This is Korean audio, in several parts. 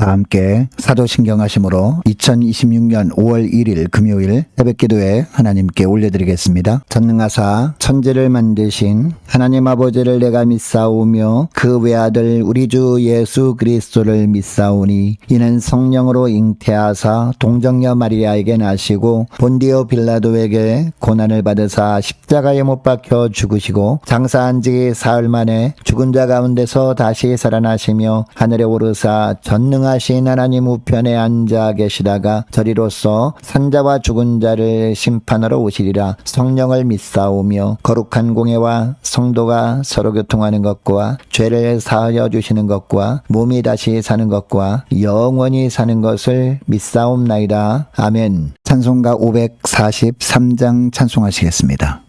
다 함께 사도신경하심으로 2026년 5월 1일 금요일 새벽기도에 하나님께 올려드리겠습니다. 전능하사 천지를 만드신 하나님 아버지를 내가 믿사오며 그 외아들 우리 주 예수 그리스도를 믿사오니 이는 성령으로 잉태하사 동정녀 마리아에게 나시고 본디오 빌라도에게 고난을 받으사 십자가에 못 박혀 죽으시고 장사한 지 사흘 만에 죽은 자 가운데서 다시 살아나시며 하늘에 오르사 전능하신 하나님 우편에 앉아 계시다가 저리로서 산자와 죽은 자를 심판하러 오시리라. 성령을 믿사오며 거룩한 공예와 성도가 서로 교통하는 것과 죄를 사하여 주시는 것과 몸이 다시 사는 것과 영원히 사는 것을 믿사옵나이다. 아멘. 찬송가 543장 찬송하시겠습니다.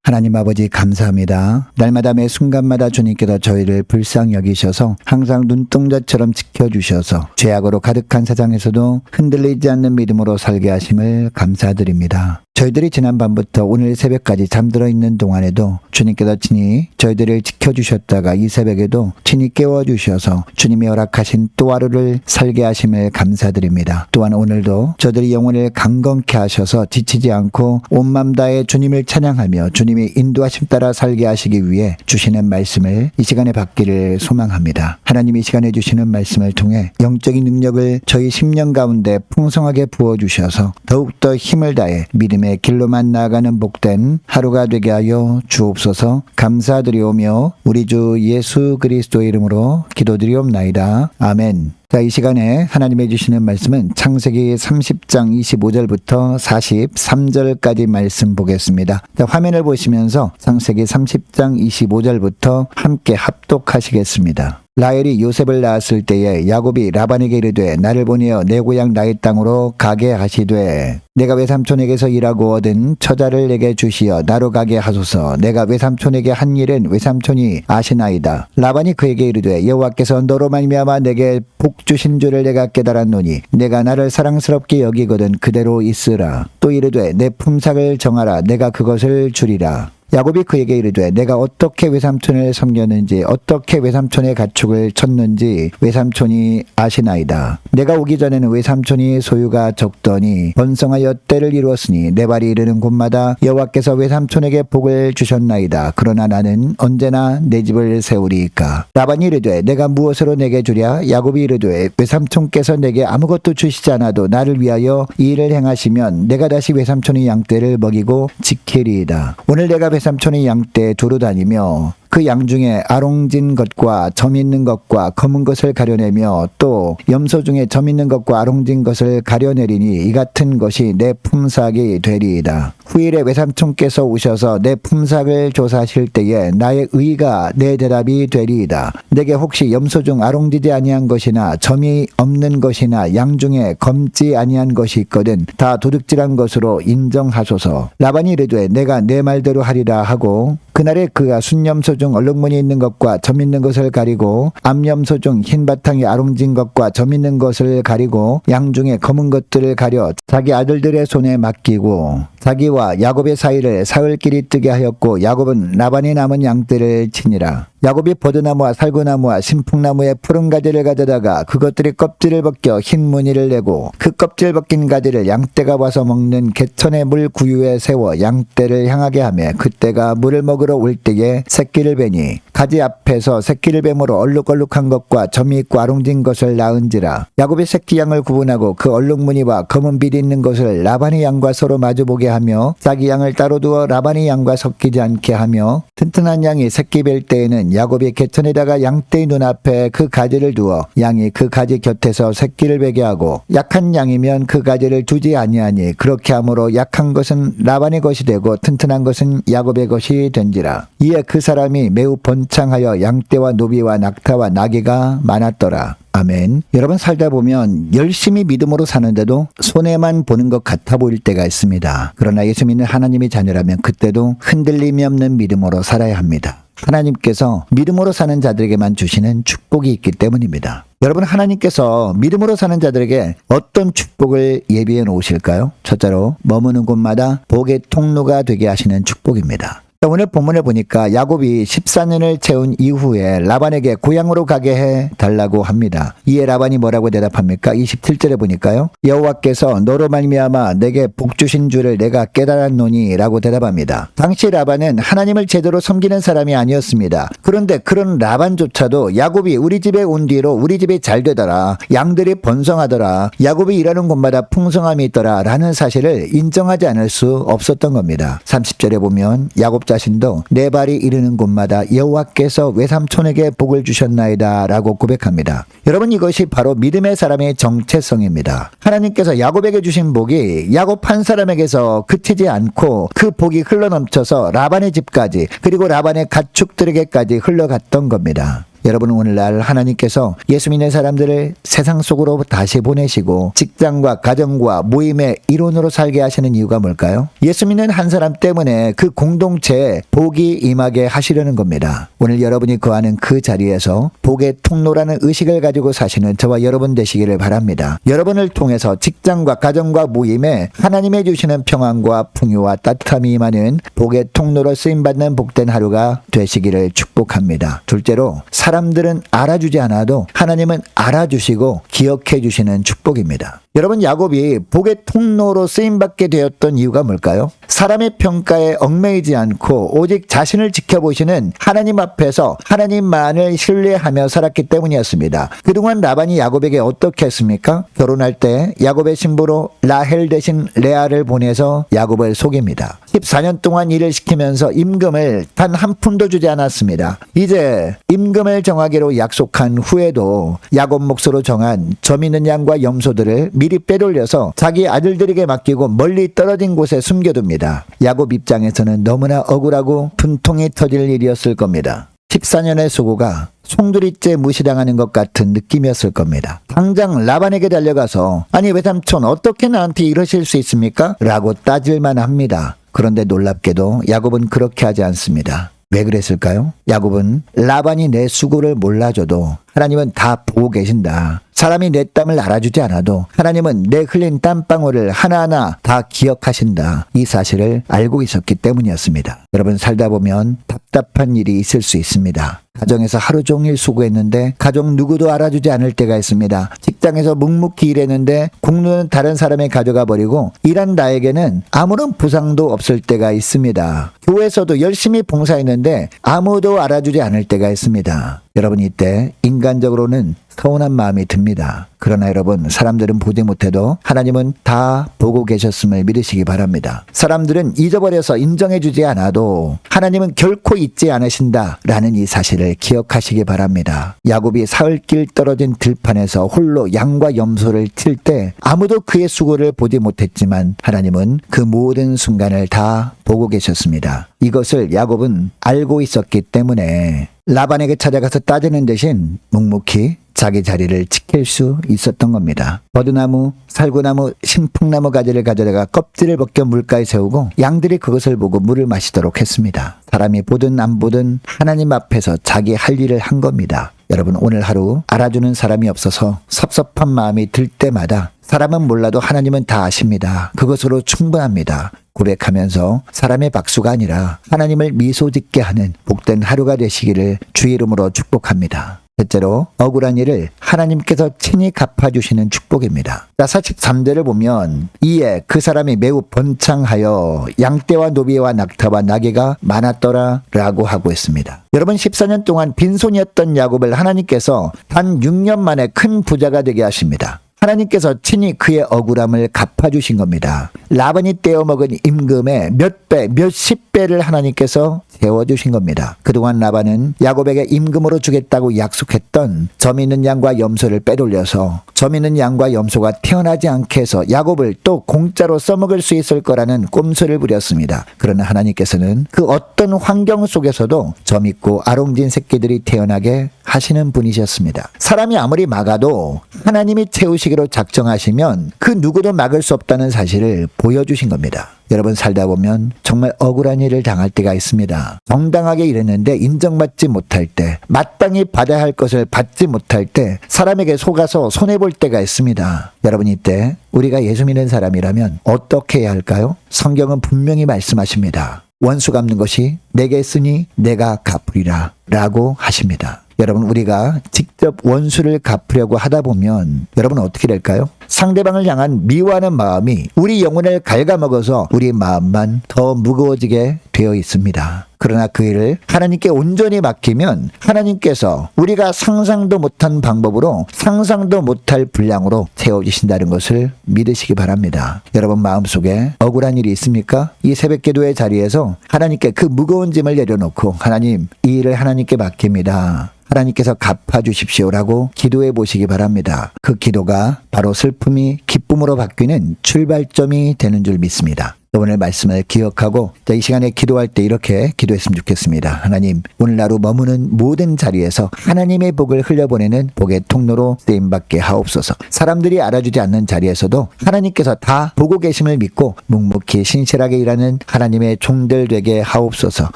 하나님 아버지 감사합니다. 날마다 매 순간마다 주님께서 저희를 불쌍히 여기셔서 항상 눈동자처럼 지켜주셔서 죄악으로 가득한 세상에서도 흔들리지 않는 믿음으로 살게 하심을 감사드립니다. 저희들이 지난밤부터 오늘 새벽까지 잠들어 있는 동안에도 주님께서 친히 저희들을 지켜주셨다가 이 새벽에도 친히 깨워주셔서 주님이 허락하신 또 하루를 살게 하심을 감사드립니다. 또한 오늘도 저희들이 영혼을 강건케 하셔서 지치지 않고 온 맘 다해 주님을 찬양하며 주님이 인도하심 따라 살게 하시기 위해 주시는 말씀을 이 시간에 받기를 소망합니다. 하나님이 이 시간에 주시는 말씀을 통해 영적인 능력을 저희 심령 가운데 풍성하게 부어주셔서 더욱더 힘을 다해 믿음의 길로만 나아가는 복된 하루가 되게 하여 주옵소서. 감사드리오며 우리 주 예수 그리스도의 이름으로 기도드리옵나이다. 아멘. 자, 이 시간에 하나님이 주시는 말씀은 창세기 30장 25절부터 43절까지 말씀 보겠습니다. 자, 화면을 보시면서 창세기 30장 25절부터 함께 합독하시겠습니다. 라헬이 요셉을 낳았을 때에 야곱이 라반에게 이르되 나를 보내어 내 고향 나의 땅으로 가게 하시되 내가 외삼촌에게서 일하고 얻은 처자를 내게 주시어 나로 가게 하소서. 내가 외삼촌에게 한 일은 외삼촌이 아시나이다. 라반이 그에게 이르되 여호와께서 너로 말미암아 내게 복 주신 줄을 내가 깨달았노니 내가 나를 사랑스럽게 여기거든 그대로 있으라. 또 이르되 내 품삯을 정하라. 내가 그것을 주리라. 야곱이 그에게 이르되 내가 어떻게 외삼촌을 섬겼는지 어떻게 외삼촌의 가축을 쳤는지 외삼촌이 아시나이다. 내가 오기 전에는 외삼촌이 소유가 적더니 번성하여 때를 이루었으니 내 발이 이르는 곳마다 여호와께서 외삼촌에게 복을 주셨나이다. 그러나 나는 언제나 내 집을 세우리이까. 라반이 이르되 내가 무엇으로 내게 주랴? 야곱이 이르되 외삼촌께서 내게 아무것도 주시지 않아도 나를 위하여 이 일을 행하시면 내가 다시 외삼촌의 양떼를 먹이고 지키리이다. 오늘 내가 외삼촌의 양떼에 두루 다니며 그 양 중에 아롱진 것과 점 있는 것과 검은 것을 가려내며 또 염소 중에 점 있는 것과 아롱진 것을 가려내리니 이 같은 것이 내 품삯이 되리이다. 후일에 외삼촌께서 오셔서 내 품삯을 조사하실 때에 나의 의가 내 대답이 되리이다. 내게 혹시 염소 중 아롱지지 아니한 것이나 점이 없는 것이나 양 중에 검지 아니한 것이 있거든 다 도둑질한 것으로 인정하소서. 라반이 이르되 내가 내 말대로 하리라 하고 그날에 그가 순염소 중 얼룩무늬 있는 것과 점 있는 것을 가리고 암염소 중 흰 바탕이 아롱진 것과 점 있는 것을 가리고 양 중에 검은 것들을 가려 자기 아들들의 손에 맡기고 자기와 야곱의 사이를 사흘길이 뜨게 하였고 야곱은 라반이 남은 양떼를 치니라. 야곱이 버드나무와 살구나무와 신풍나무의 푸른 가지를 가져다가 그것들이 껍질을 벗겨 흰 무늬를 내고 그 껍질 벗긴 가지를 양떼가 와서 먹는 개천의 물 구유에 세워 양떼를 향하게 하며 그떼가 물을 먹으러 올 때에 새끼를 베니 가지 앞에서 새끼를 뱀으로 얼룩얼룩한 것과 점이 있고 아롱진 것을 낳은지라. 야곱이 새끼 양을 구분하고 그 얼룩무늬와 검은 빛이 있는 것을 라반의 양과 서로 마주보게 하며 자기 양을 따로 두어 라반의 양과 섞이지 않게 하며 튼튼한 양이 새끼 뵐 때에는 야곱이 개천에다가 양떼의 눈앞에 그 가지를 두어 양이 그 가지 곁에서 새끼를 베게 하고 약한 양이면 그 가지를 두지 아니하니 그렇게 함으로 약한 것은 라반의 것이 되고 튼튼한 것은 야곱의 것이 된지라. 이에 그 사람이 매우 번창하여 양떼와 노비와 낙타와 나귀가 많았더라. 아멘. 여러분 살다 보면 열심히 믿음으로 사는데도 손해만 보는 것 같아 보일 때가 있습니다. 그러나 예수 믿는 하나님의 자녀라면 그때도 흔들림이 없는 믿음으로 살아야 합니다. 하나님께서 믿음으로 사는 자들에게만 주시는 축복이 있기 때문입니다. 여러분 하나님께서 믿음으로 사는 자들에게 어떤 축복을 예비해 놓으실까요? 첫째로 머무는 곳마다 복의 통로가 되게 하시는 축복입니다. 오늘 본문을 보니까 야곱이 14년을 채운 이후에 라반에게 고향으로 가게 해 달라고 합니다. 이에 라반이 뭐라고 대답합니까? 27절에 보니까요. 여호와께서 너로 말미암아 내게 복 주신 줄을 내가 깨달았노니 라고 대답합니다. 당시 라반은 하나님을 제대로 섬기는 사람이 아니었습니다. 그런데 그런 라반조차도 야곱이 우리 집에 온 뒤로 우리 집이 잘 되더라. 양들이 번성하더라. 야곱이 일하는 곳마다 풍성함이 있더라 라는 사실을 인정하지 않을 수 없었던 겁니다. 30절에 보면 야곱 자신도 내 발이 이르는 곳마다 여호와께서 외삼촌에게 복을 주셨나이다 라고 고백합니다. 여러분 이것이 바로 믿음의 사람의 정체성입니다. 하나님께서 야곱에게 주신 복이 야곱 한 사람에게서 그치지 않고 그 복이 흘러넘쳐서 라반의 집까지 그리고 라반의 가축들에게까지 흘러갔던 겁니다. 여러분 오늘날 하나님께서 예수 믿는 사람들을 세상 속으로 다시 보내시고 직장과 가정과 모임의 일원으로 살게 하시는 이유가 뭘까요? 예수 믿는 한 사람 때문에 그 공동체에 복이 임하게 하시려는 겁니다. 오늘 여러분이 거하는 그 자리에서 복의 통로라는 의식을 가지고 사시는 저와 여러분 되시기를 바랍니다. 여러분을 통해서 직장과 가정과 모임에 하나님의 주시는 평안과 풍요와 따뜻함이 임하는 복의 통로로 쓰임받는 복된 하루가 되시기를 축복합니다. 둘째로 사람들은 알아주지 않아도 하나님은 알아주시고 기억해 주시는 축복입니다. 여러분 야곱이 복의 통로로 쓰임받게 되었던 이유가 뭘까요? 사람의 평가에 얽매이지 않고 오직 자신을 지켜보시는 하나님 앞에서 하나님만을 신뢰하며 살았기 때문이었습니다. 그동안 라반이 야곱에게 어떻게 했습니까? 결혼할 때 야곱의 신부로 라헬 대신 레아를 보내서 야곱을 속입니다. 14년 동안 일을 시키면서 임금을 단 한 푼도 주지 않았습니다. 이제 임금을 정하기로 약속한 후에도 야곱 몫으로 정한 점 있는 양과 염소들을 미리 빼돌려서 자기 아들들에게 맡기고 멀리 떨어진 곳에 숨겨둡니다. 야곱 입장에서는 너무나 억울하고 분통이 터질 일이었을 겁니다. 14년의 수고가 송두리째 무시당하는 것 같은 느낌이었을 겁니다. 당장 라반에게 달려가서 아니 외삼촌 어떻게 나한테 이러실 수 있습니까? 라고 따질만 합니다. 그런데 놀랍게도 야곱은 그렇게 하지 않습니다. 왜 그랬을까요? 야곱은 라반이 내 수고를 몰라줘도 하나님은 다 보고 계신다. 사람이 내 땀을 알아주지 않아도 하나님은 내 흘린 땀방울을 하나하나 다 기억하신다. 이 사실을 알고 있었기 때문이었습니다. 여러분 살다 보면 답답한 일이 있을 수 있습니다. 가정에서 하루 종일 수고했는데 가족 누구도 알아주지 않을 때가 있습니다. 직장에서 묵묵히 일했는데 공로는 다른 사람이 가져가 버리고 일한 나에게는 아무런 보상도 없을 때가 있습니다. 교회에서도 열심히 봉사했는데 아무도 알아주지 않을 때가 있습니다. 여러분 이때 인간적으로는 서운한 마음이 듭니다. 그러나 여러분 사람들은 보지 못해도 하나님은 다 보고 계셨음을 믿으시기 바랍니다. 사람들은 잊어버려서 인정해주지 않아도 하나님은 결코 잊지 않으신다라는 이 사실을 기억하시기 바랍니다. 야곱이 사흘길 떨어진 들판에서 홀로 양과 염소를 칠 때 아무도 그의 수고를 보지 못했지만 하나님은 그 모든 순간을 다 보고 계셨습니다. 이것을 야곱은 알고 있었기 때문에 라반에게 찾아가서 따지는 대신 묵묵히 자기 자리를 지킬 수 있었던 겁니다. 버드나무, 살구나무, 신풍나무 가지를 가져다가 껍질을 벗겨 물가에 세우고 양들이 그것을 보고 물을 마시도록 했습니다. 사람이 보든 안 보든 하나님 앞에서 자기 할 일을 한 겁니다. 여러분 오늘 하루 알아주는 사람이 없어서 섭섭한 마음이 들 때마다 사람은 몰라도 하나님은 다 아십니다. 그것으로 충분합니다. 고백하면서 사람의 박수가 아니라 하나님을 미소 짓게 하는 복된 하루가 되시기를 주의 이름으로 축복합니다. 셋째로 억울한 일을 하나님께서 친히 갚아주시는 축복입니다. 43절을 보면 이에 그 사람이 매우 번창하여 양떼와 노비와 낙타와 나귀가 많았더라 라고 하고 있습니다. 여러분 14년 동안 빈손이었던 야곱을 하나님께서 단 6년 만에 큰 부자가 되게 하십니다. 하나님께서 친히 그의 억울함을 갚아주신 겁니다. 라반이 떼어먹은 임금의 몇 배, 몇십 배를 하나님께서 세워주신 겁니다. 그동안 라반은 야곱에게 임금으로 주겠다고 약속했던 점 있는 양과 염소를 빼돌려서 점 있는 양과 염소가 태어나지 않게 해서 야곱을 또 공짜로 써먹을 수 있을 거라는 꼼수를 부렸습니다. 그러나 하나님께서는 그 어떤 환경 속에서도 점 있고 아롱진 새끼들이 태어나게 하시는 분이셨습니다. 사람이 아무리 막아도 하나님이 채우시기로 작정하시면 그 누구도 막을 수 없다는 사실을 보여주신 겁니다. 여러분 살다 보면 정말 억울한 일을 당할 때가 있습니다. 정당하게 일했는데 인정받지 못할 때, 마땅히 받아야 할 것을 받지 못할 때 사람에게 속아서 손해볼 때가 있습니다. 여러분 이때 우리가 예수 믿는 사람이라면 어떻게 해야 할까요? 성경은 분명히 말씀하십니다. 원수 갚는 것이 내게 있으니 내가 갚으리라 라고 하십니다. 여러분 우리가 직접 원수를 갚으려고 하다 보면 여러분 어떻게 될까요? 상대방을 향한 미워하는 마음이 우리 영혼을 갉아먹어서 우리 마음만 더 무거워지게 되어 있습니다. 그러나 그 일을 하나님께 온전히 맡기면 하나님께서 우리가 상상도 못한 방법으로 상상도 못할 분량으로 채워주신다는 것을 믿으시기 바랍니다. 여러분 마음속에 억울한 일이 있습니까? 이 새벽기도의 자리에서 하나님께 그 무거운 짐을 내려놓고 하나님 이 일을 하나님께 맡깁니다. 하나님께서 갚아주십시오라고 기도해 보시기 바랍니다. 그 기도가 바로 슬픔이 기쁨으로 바뀌는 출발점이 되는 줄 믿습니다. 오늘 말씀을 기억하고 이 시간에 기도할 때 이렇게 기도했으면 좋겠습니다. 하나님 오늘 하루 머무는 모든 자리에서 하나님의 복을 흘려보내는 복의 통로로 쓰임받게 하옵소서. 사람들이 알아주지 않는 자리에서도 하나님께서 다 보고 계심을 믿고 묵묵히 신실하게 일하는 하나님의 종들 되게 하옵소서.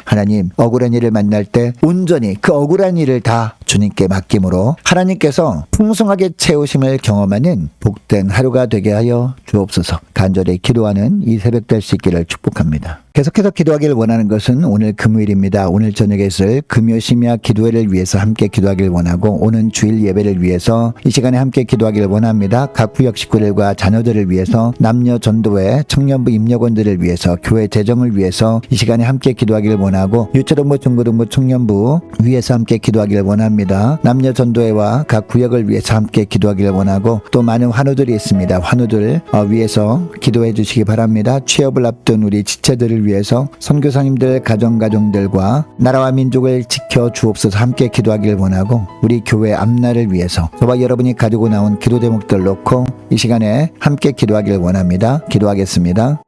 하나님 억울한 일을 만날 때 온전히 그 억울한 일을 다 주님께 맡김으로 하나님께서 풍성하게 채우심을 경험하는 복된 하루가 되게 하여 주옵소서. 간절히 기도하는 이 새벽 될 수 있기를 축복합니다. 계속해서 기도하기를 원하는 것은 오늘 금요일입니다. 오늘 저녁에 있을 금요 심야 기도회를 위해서 함께 기도하기를 원하고 오는 주일 예배를 위해서 이 시간에 함께 기도하기를 원합니다. 각 구역 식구들과 자녀들을 위해서 남녀 전도회 청년부 임력원들을 위해서 교회 재정을 위해서 이 시간에 함께 기도하기를 원하고 유초등부 중고등부 청년부 위해서 함께 기도하기를 원합니다. 남녀 전도회와 각 구역을 위해서 함께 기도하기를 원하고 또 많은 환우들이 있습니다. 환우들 위해서 기도해 주시기 바랍니다. 취업을 앞둔 우리 지체들을 위해서 선교사님들 가정들과 나라와 민족을 지켜 주옵소서. 함께 기도하기를 원하고 우리 교회 앞날을 위해서 저와 여러분이 가지고 나온 기도 제목들 놓고 이 시간에 함께 기도하기를 원합니다. 기도하겠습니다.